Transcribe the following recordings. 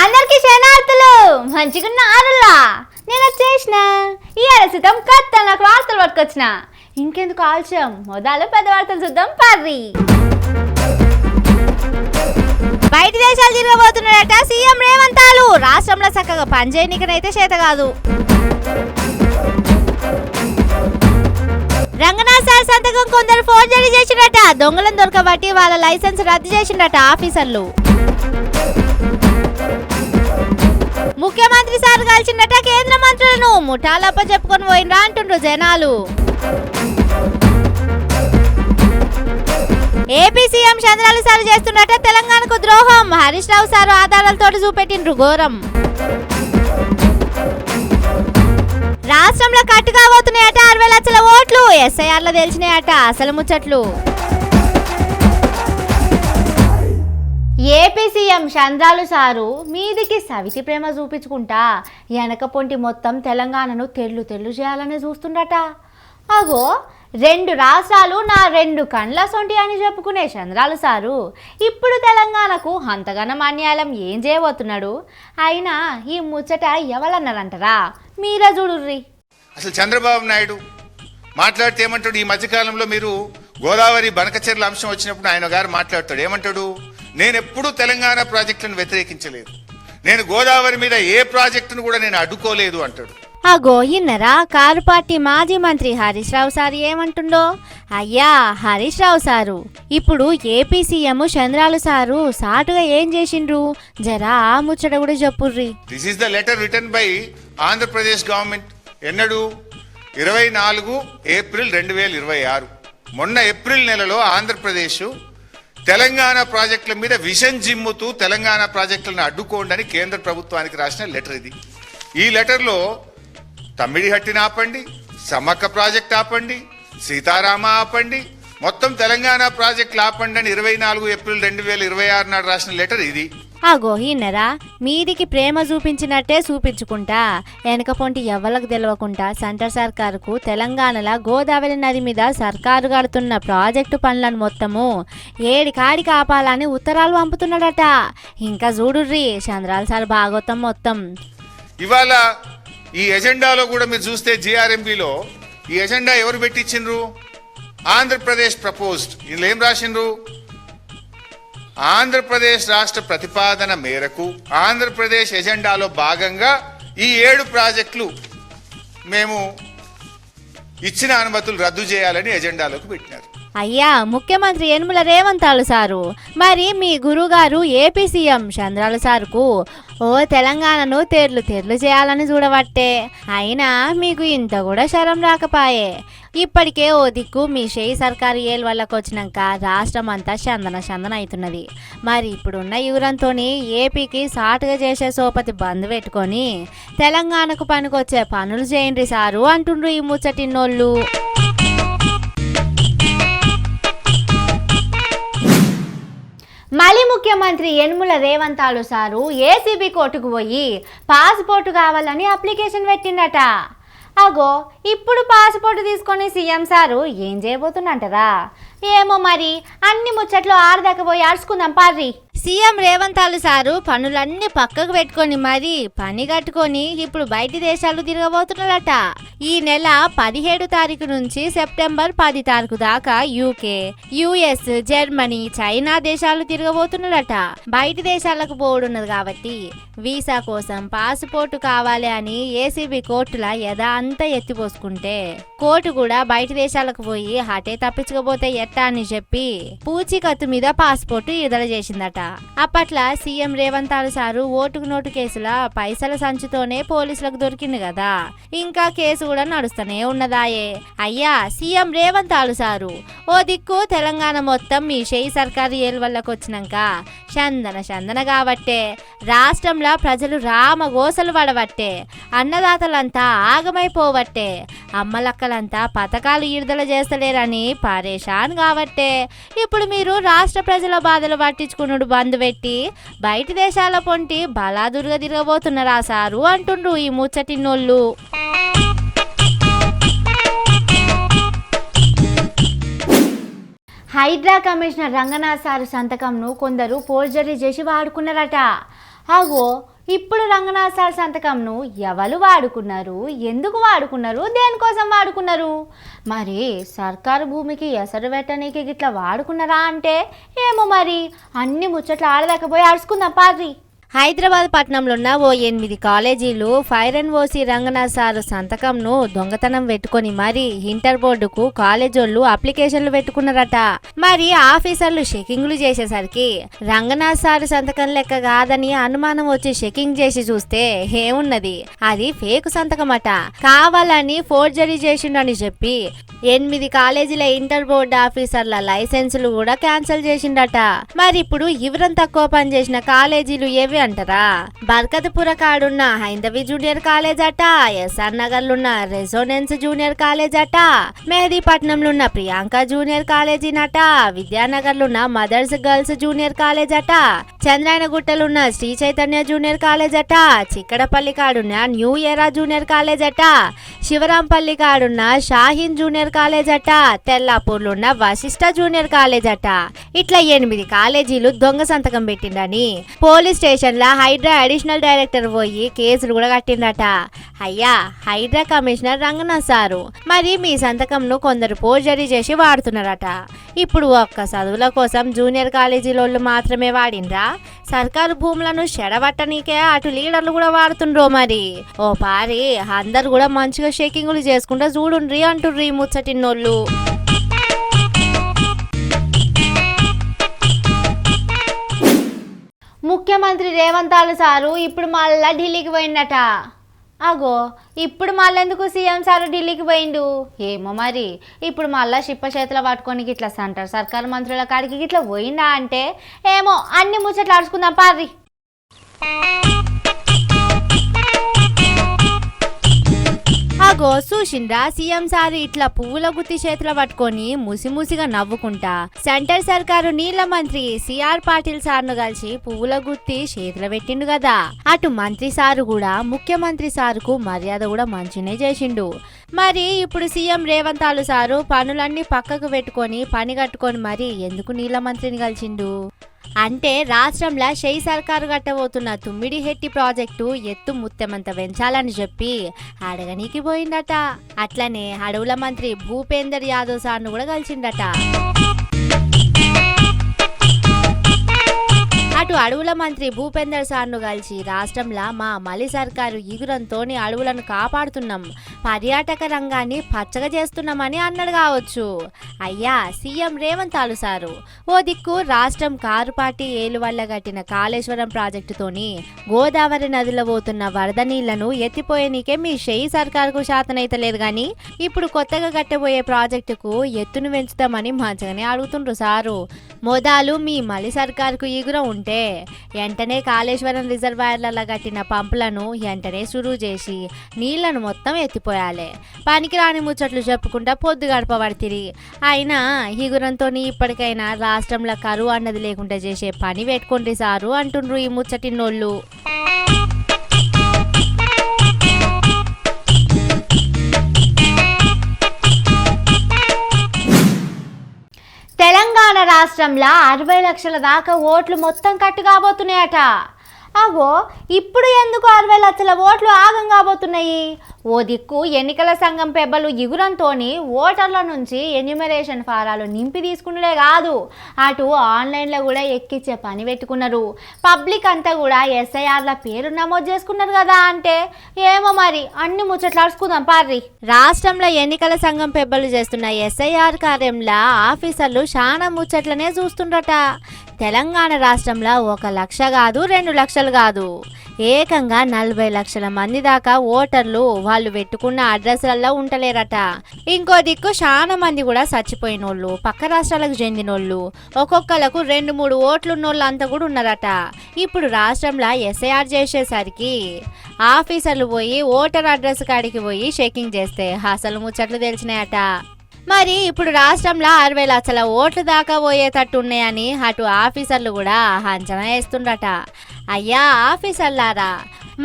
అందరికి శనార్థులు మంచిగున్న ఆరులా నేను వచ్చేసిన ఈ అరసితం కత్త నాకు వార్తలు పట్టుకొచ్చిన ఇంకెందుకు ఆలస్యం మొదలు పెద్ద వార్తలు చూద్దాం పర్రి. బయట దేశాలు తిరగబోతున్నాడట సీఎం రేవంతాలు. రాష్ట్రంలో చక్కగా పనిచేయనికనైతే చేత కాదు. రంగనాథ్ సార్ సంతకం కొందరు ఫోర్జరీ చేసిండట. దొంగలను దొరకబట్టి వాళ్ళ లైసెన్స్ రద్దు చేసిండట ఆఫీసర్లు. ముఖ్యమంత్రి సార్ కలిసిండట కేంద్ర మంత్రులను. ముఠాలప్ప చెప్పుకొని పోయినరా అంటుండ్రు జనాలు. ఏపీ సీఎం చంద్రాలు సార్ చేస్తున్నట తెలంగాణకు ద్రోహం. హరీష్ రావు సార్ ఆధారాలతో చూపెట్టిండ్రు ఘోరం. రాష్ట్రంలో కట్టు కాబోతున్నాయట 60 లక్షల ఓట్లు. ఎస్ఐఆర్లో తెలిసినాయట అసలు ముచ్చట్లు. ఏపీ సీఎం చంద్రాలు సారు మీదికి సవితి ప్రేమ చూపించుకుంటా వెనక పొంటి మొత్తం తెలంగాణను తెల్లు చేయాలని చూస్తుండట. అగో 2 రాష్ట్రాలు నా 2 కండ్ల సొంటి అని చెప్పుకునే చంద్రాలు సారు ఇప్పుడు తెలంగాణకు అంతగానం అన్యాయం ఏం చేయబోతున్నాడు? అయినా ఈ ముచ్చట ఎవరన్నారంటారా? మీరే చూడుర్రి. అసలు చంద్రబాబు నాయుడు మాట్లాడితే ఏమంటాడు? ఈ మధ్యకాలంలో మీరు గోదావరి బనకచెర్ల అంశం వచ్చినప్పుడు ఆయన గారు మాట్లాడతాడు. ఏమంటాడు? నేను ఎప్పుడూ తెలంగాణ ప్రాజెక్టులను వ్యతిరేకించలేదు, నేను గోదావరి మీద ఏ ప్రాజెక్టును కూడా నేను అడ్డుకోలేదు అంటాడు. అగో ఇన్నరా కారు పార్టీ మాజీ మంత్రి హరీష్ రావు సార్ ఏమంటుండో. అయ్యా హరీష్ రావు సారు ఇప్పుడు ఏపీ సీఎం చంద్రాలు సారు సాటుగా ఏం చేసిండ్రు జరా ఆ ముచ్చట కూడా చెప్పుర్రి. This is the letter written by Andhra Pradesh government. ఎన్నడు? 24 ఏప్రిల్ 2026. మొన్న ఏప్రిల్ నెలలో ఆంధ్రప్రదేశ్ తెలంగాణ ప్రాజెక్టుల మీద విషం జిమ్ముతూ తెలంగాణ ప్రాజెక్టులను అడ్డుకోండి అని కేంద్ర ప్రభుత్వానికి రాసిన లెటర్ ఇది. ఈ లెటర్లో తమ్మిడిహట్టిని ఆపండి, సమ్మక్క ప్రాజెక్ట్ ఆపండి, సీతారామ ఆపండి, మొత్తం తెలంగాణ ప్రాజెక్టులు ఆపండి అని 24 ఏప్రిల్ 2026 నాడు రాసిన లెటర్ ఇది. అగో ఇన్నరా మీదికి ప్రేమ చూపించినట్టే చూపించుకుంటా వెనక పొంటి ఎవ్వలకు తెలవకుండా సెంటర్ సర్కారుకు తెలంగాణలో గోదావరి నది మీద సర్కారు కడుతున్న ప్రాజెక్టు పనులను మొత్తము ఏడికాడికి ఆపాలని ఉత్తరాలు పంపుతున్నాడట. ఇంకా చూడుర్రి చంద్రాల సార్ భాగవతం మొత్తం. ఇవాళ ఈ ఎజెండాలో కూడా మీరు చూస్తే జిఆర్ఎంబిలో ఈ ఎజెండా ఎవరు పెట్టించిండ్రు? ఆంధ్రప్రదేశ్ ప్రపోజ్డ్. ఇందులో ఏం రాసిండ్రు? ఆంధ్రప్రదేశ్ రాష్ట్ర ప్రతిపాదన మేరకు ఆంధ్రప్రదేశ్ ఎజెండాలో భాగంగా ఈ 7 ప్రాజెక్టులు మేము ఇచ్చిన అనుమతులు రద్దు చేయాలని ఎజెండాలోకి పెట్టినారు. అయ్యా ముఖ్యమంత్రి యనమల రేవంతాలు సారు మరి మీ గురుగారు ఏపీ సీఎం చంద్రాలు సార్కు ఓ తెలంగాణను తెర్లు చేయాలని చూడబట్టే. అయినా మీకు ఇంత కూడా శరం రాకపాయే. ఇప్పటికే ఓ దిక్కు మీ షేయి సర్కారు ఏళ్ళ వల్లకు వచ్చినాక రాష్ట్రం అంతా చందన అవుతున్నది. మరి ఇప్పుడున్న యువరంతో ఏపీకి సాటుగా చేసే సోపతి బంద్ పెట్టుకొని తెలంగాణకు పనికొచ్చే పనులు చేయండి సారు అంటుండ్రు ఈ ముచ్చటిన్నోళ్ళు. మళ్ళీ ముఖ్యమంత్రి యనమల రేవంతాలు సారు ఏసీబీ కోర్టుకు పోయి పాస్పోర్టు కావాలని అప్లికేషన్ పెట్టిండట. అగో ఇప్పుడు పాస్పోర్ట్ తీసుకొని సీఎం సారు ఏం చేయబోతున్నంటారా? ఏమో మరి అన్ని ముచ్చట్లు ఆరుదాకా పోయి ఆడుచుకుందాం పార్రి. సీఎం రేవంతాలు సారు పనులన్నీ పక్కకు పెట్టుకొని మరి పని కట్టుకొని ఇప్పుడు బయట దేశాలు తిరగబోతున్నాడట. ఈ నెల 17 తారీఖు నుంచి సెప్టెంబర్ 10 తారీఖు దాకా యూకే, యుఎస్, జర్మనీ, చైనా దేశాలు తిరగబోతున్నాడట. బయట దేశాలకు పోవుడున్నది కాబట్టి వీసా కోసం పాస్పోర్టు కావాలి అని ఏసీబీ కోర్టులా యదా అంతా ఎత్తిపోసుకుంటే కోర్టు కూడా బయట దేశాలకు పోయి హటే తప్పించుకోబోతే ఎట్టా అని చెప్పి పూచీకత్తు మీద పాస్పోర్టు విడుదల చేసిందట. అప్పట్లా సీఎం రేవంతాలు సారు ఓటుకు నోటు కేసుల పైసల సంచుతోనే పోలీసులకు దొరికింది కదా. ఇంకా కేసు కూడా నడుస్తూనే ఉన్నదాయే. అయ్యా సీఎం రేవంతాలు సారు ఓ దిక్కు తెలంగాణ మొత్తం మీ షేయి సర్కారు ఏళ్ళ వల్లకు వచ్చినాక చందన కాబట్టే రాష్ట్రంలో ప్రజలు రామగోసలు పడబట్టే, అన్నదాతలంతా ఆగమైపోవట్టే, అమ్మలక్కలంతా పథకాలు విడుదల చేస్తలేరని పరేషాన్ కాబట్టే ఇప్పుడు మీరు రాష్ట్ర ప్రజల బాధలు పట్టించుకున్నాడు బంద్ పెట్టి బయట దేశాల పొంటి బలాదురుగా తిరగబోతున్నారా సారు అంటుండ్రు ఈ ముచ్చటిన్నోళ్ళు. హైడ్రా కమిషనర్ రంగనాథ్ సారు సంతకంను కొందరు ఫోర్జరీ చేసి వాడుకున్నారట. అగో ఇప్పుడు రంగనాథ్ సార్ సంతకంను ఎవరు వాడుకున్నారు, ఎందుకు వాడుకున్నారు, దేనికోసం వాడుకున్నారు, మరి సర్కారు భూమికి ఎసరు పెట్టనీకి గిట్లా వాడుకున్నారా అంటే ఏమో మరి అన్ని ముచ్చట్లు ఆడదాకపోయి అడుచుకుందాం పారి. హైదరాబాద్ పట్టణంలో ఉన్న ఓ 8 కాలేజీలు fire and OC Ranganath sir సంతకంను దొంగతనం పెట్టుకొని మరి ఇంటర్ బోర్డుకు కాలేజోళ్ళు అప్లికేషన్లు పెట్టుకున్నారట. మరి ఆఫీసర్లు చెకింగ్లు చేసేసరికి రంగనాథ్ సార్ సంతకం లెక్క కాదని అనుమానం వచ్చి చెకింగ్ చేసి చూస్తే ఏమున్నది, అది ఫేక్ సంతకమట. కావాలని ఫోర్జరీ చేసిండని చెప్పి 8 కాలేజీల ఇంటర్ బోర్డు ఆఫీసర్ల లైసెన్సులు కూడా క్యాన్సిల్ చేసిండట. మరి ఇప్పుడు ఇవరం తక్కువ పనిచేసిన కాలేజీలు ఏవి అంటారా? బర్కత్పుర కాడున్న హైందవి జూనియర్ కాలేజ్ అట, ఎస్ఆర్ నగర్ లున్న రెసోనెన్స్ జూనియర్ కాలేజ్ అట, మెహదీపట్నంలో ఉన్న ప్రియాంక జూనియర్ కాలేజీ నట, విద్యానగర్ లున్న మదర్స్ గర్ల్స్ జూనియర్ కాలేజ్ అట, చంద్రాయనగుట్టలున్న శ్రీ చైతన్య జూనియర్ కాలేజ్ అట, చిక్కడపల్లి కాడున్న న్యూ ఎరా జూనియర్ కాలేజ్ అట, శివరాంపల్లి కాడున్న షాహీన్ జూనియర్ కాలేజ్ అట, తెల్లాపూర్లున్న వశిష్ఠ జూనియర్ కాలేజ్ అట. ఇట్లా 8 కాలేజీలు దొంగ సంతకం పెట్టిండని police station Hydraa additional director పోయి కేసులు కూడా కట్టిందట. అయ్యా హైడ్రా కమిషనర్ రంగనాథ్ సారు, మరి మీ సంతకంను కొందరు ఫోర్జరీ చేసి వాడుతున్నారట. ఇప్పుడు ఒక్క చదువుల కోసం జూనియర్ కాలేజీలోళ్ళు మాత్రమే వాడిండ్రా? సర్కారు భూములను చెడబట్టనీకే అటు లీడర్లు కూడా వాడుతుండ్రో మరి. ఓ పారి అందరు కూడా మంచిగా షేకింగులు చేసుకుంటా చూడుండ్రి అంటుర్రి ముచ్చటిన్నోళ్ళు. ముఖ్యమంత్రి రేవంత్ సారు ఇప్పుడు మళ్ళా ఢిల్లీకి పోయిందట. అగో ఇప్పుడు మళ్ళెందుకు సీఎం సారు ఢిల్లీకి పోయిండు ఏమో మరి. ఇప్పుడు మళ్ళా షిప్ప చేతుల పట్టుకొని ఇట్లా సెంటర్ సర్కారు మంత్రుల కాడికి ఇట్లా పోయిందా అంటే ఏమో అన్ని ముచ్చట్లు అడుచుకుందాం పారి. అగో చూసిండ్రా సీఎం సార్ ఇట్లా పువ్వుల గుత్తి చేతుల పట్టుకొని ముసిముసిగా నవ్వుకుంటా సెంటర్ సర్కారు నీళ్ల మంత్రి సిఆర్ పాటిల్ సార్ను కలిసి పువ్వుల గుత్తి చేతుల పెట్టిండు కదా. అటు మంత్రి సారు కూడా ముఖ్యమంత్రి సారుకు మర్యాద కూడా మంచినే చేసిండు. మరి ఇప్పుడు సీఎం రేవంత్ సారు పనులన్నీ పక్కకు పెట్టుకొని పని కట్టుకొని మరి ఎందుకు నీళ్ల మంత్రిని కలిసిండు అంటే రాష్ట్రంలో షెయి సర్కారు కట్టబోతున్న తుమ్మిడిహెట్టి ప్రాజెక్టు ఎత్తు ముత్తెమంత పెంచాలని చెప్పి అడగనీకి పోయిందట. అట్లనే అడవుల మంత్రి భూపేందర్ యాదవ్ సార్ను కూడా కలిసిందట. అటు అడవుల మంత్రి భూపేందర్ సార్ను కలిసి రాష్ట్రంలో మా మలి సర్కారు ఇగురంతోని అడవులను కాపాడుతున్నాం, పర్యాటక రంగాన్ని పచ్చగా చేస్తున్నామని అన్నాడు కావచ్చు. అయ్యా సీఎం రేవంత్ సారు ఓ దిక్కు రాష్ట్రం కారు పార్టీ ఏలు వల్ల కట్టిన కాళేశ్వరం ప్రాజెక్టుతోని గోదావరి నదిలో పోతున్న వరద నీళ్లను ఎత్తిపోయేనీకే మీ షెయి సర్కారుకు శాతనైతలేదు గాని ఇప్పుడు కొత్తగా కట్టబోయే ప్రాజెక్టుకు ఎత్తును పెంచుతామని మంచిగానే అడుగుతుండ్రు సారు. మొదలు మీ మలి సర్కారుకు ఈగురం ఉంటే వెంటనే కాళేశ్వరం రిజర్వాయర్లలో కట్టిన పంపులను వెంటనే సురువు చేసి నీళ్లను మొత్తం ఎత్తిపోయాలి. పనికిరాని ముచ్చట్లు చెప్పుకుంటా పొద్దు గడపబడితిరి. అయినా ఈగురంతో ఇప్పటికైనా రాష్ట్రంలో కరువు అన్నది లేకుండా చేసే పని పెట్టుకోండి సారు అంటుండ్రు ఈ ముచ్చటిన్నోళ్ళు. తెలంగాణ రాష్ట్రంలో 60 లక్షల దాకా ఓట్లు మొత్తం కట్టు కాబోతున్నాయట. అగో ఇప్పుడు ఎందుకు 60 లక్షల ఓట్లు ఆగం కాబోతున్నాయి? ఓ దిక్కు ఎన్నికల సంఘం పెబ్బలు ఇగురంతోని ఓటర్ల నుంచి ఎన్యూమరేషన్ ఫారాలు నింపి తీసుకున్నదే కాదు అటు ఆన్లైన్లో కూడా ఎక్కిచ్చే పని పెట్టుకున్నారు. పబ్లిక్ అంతా కూడా ఎస్ఐఆర్ల పేరు నమోదు చేసుకున్నారు కదా అంటే ఏమో మరి అన్ని ముచ్చట్లు అడుచుకుందాం పార్రి. రాష్ట్రంలో ఎన్నికల సంఘం పెబ్బలు చేస్తున్న ఎస్ఐఆర్ కార్యంలో ఆఫీసర్లు చాలా ముచ్చట్లనే చూస్తుండట. తెలంగాణ రాష్ట్రంలో 1 లక్ష కాదు 2 లక్షలు కాదు ఏకంగా 40 లక్షల మంది దాకా ఓటర్లు వాళ్ళు పెట్టుకున్న అడ్రస్లలో ఉంటలేరట. ఇంకో దిక్కు చాలా మంది కూడా చచ్చిపోయినోళ్ళు, పక్క రాష్ట్రాలకు చెందినోళ్ళు, ఒక్కొక్కలకు 2-3 ఓట్లున్నోళ్ళు అంతా కూడా ఉన్నారట. ఇప్పుడు రాష్ట్రంలో ఎస్ఐఆర్ చేసేసరికి ఆఫీసర్లు పోయి ఓటర్ అడ్రస్ కాడికి పోయి చెకింగ్ చేస్తే అసలు ముచ్చట్లు తెలిసినాయట. మరి ఇప్పుడు రాష్ట్రంలో 60 లక్షల ఓట్లు దాకా పోయేటట్టు ఉన్నాయని అటు ఆఫీసర్లు కూడా అంచనా వేస్తుండట. అయ్యా ఆఫీసర్లారా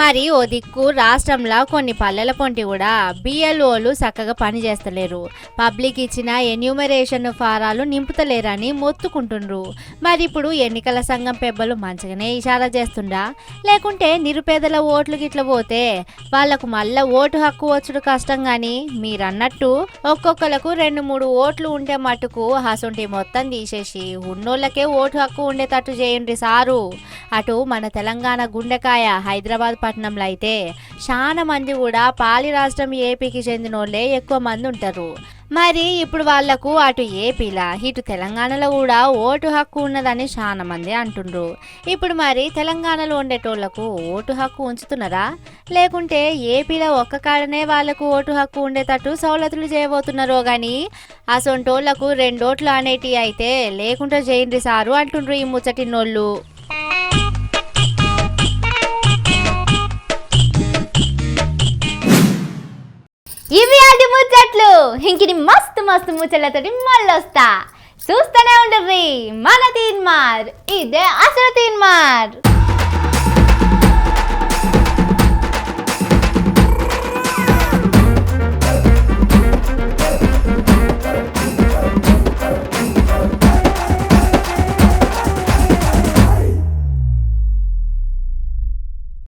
మరి ఓ దిక్కు రాష్ట్రంలో కొన్ని పల్లెల పొంటి కూడా బిఎల్ఓలు చక్కగా పని చేస్తలేరు, పబ్లిక్ ఇచ్చిన ఎన్యూమరేషన్ ఫారాలు నింపుతలేరని మొత్తుకుంటుండ్రు. మరి ఇప్పుడు ఎన్నికల సంఘం పెబ్బలు మంచిగానే ఇషారా చేస్తుండా, లేకుంటే నిరుపేదల ఓట్లు గిట్ల పోతే వాళ్లకు మళ్ళా ఓటు హక్కు వచ్చుడు కష్టం? గాని మీరన్నట్టు ఒక్కొక్కలకు 2-3 ఓట్లు ఉంటే మటుకు హసుంటి మొత్తం తీసేసి ఉన్నోళ్ళకే ఓటు హక్కు ఉండేటట్టు చేయండి సారు. అటు మన తెలంగాణ గుండెకాయ హైదరాబాద్ పట్టణంలో అయితే చాలా మంది కూడా పాలి రాష్ట్రం ఏపీకి చెందినోళ్ళే ఎక్కువ మంది ఉంటారు. మరి ఇప్పుడు వాళ్లకు అటు ఏపీలా ఇటు తెలంగాణలో కూడా ఓటు హక్కు ఉన్నదని చాలా మంది అంటుండ్రు. ఇప్పుడు మరి తెలంగాణలో ఉండేటోళ్లకు ఓటు హక్కు ఉంచుతున్నారా, లేకుంటే ఏపీలో ఒక్క కాడనే వాళ్లకు ఓటు హక్కు ఉండేటట్టు సౌలతులు చేయబోతున్నారో గాని అసొంటోళ్లకు 2 ఓట్లు అనేటి అయితే లేకుంటే చేయండి సారు అంటుండ్రు ఈ ముచ్చటినోళ్ళు. ఇవి అది ముచ్చట్లు. ఇంకిని మస్తు మస్తు ముచ్చట్లతోటి మళ్ళీ వస్తా. చూస్తూనే ఉండండి మన తీన్మార్, ఇదే అసలు తీన్మార్.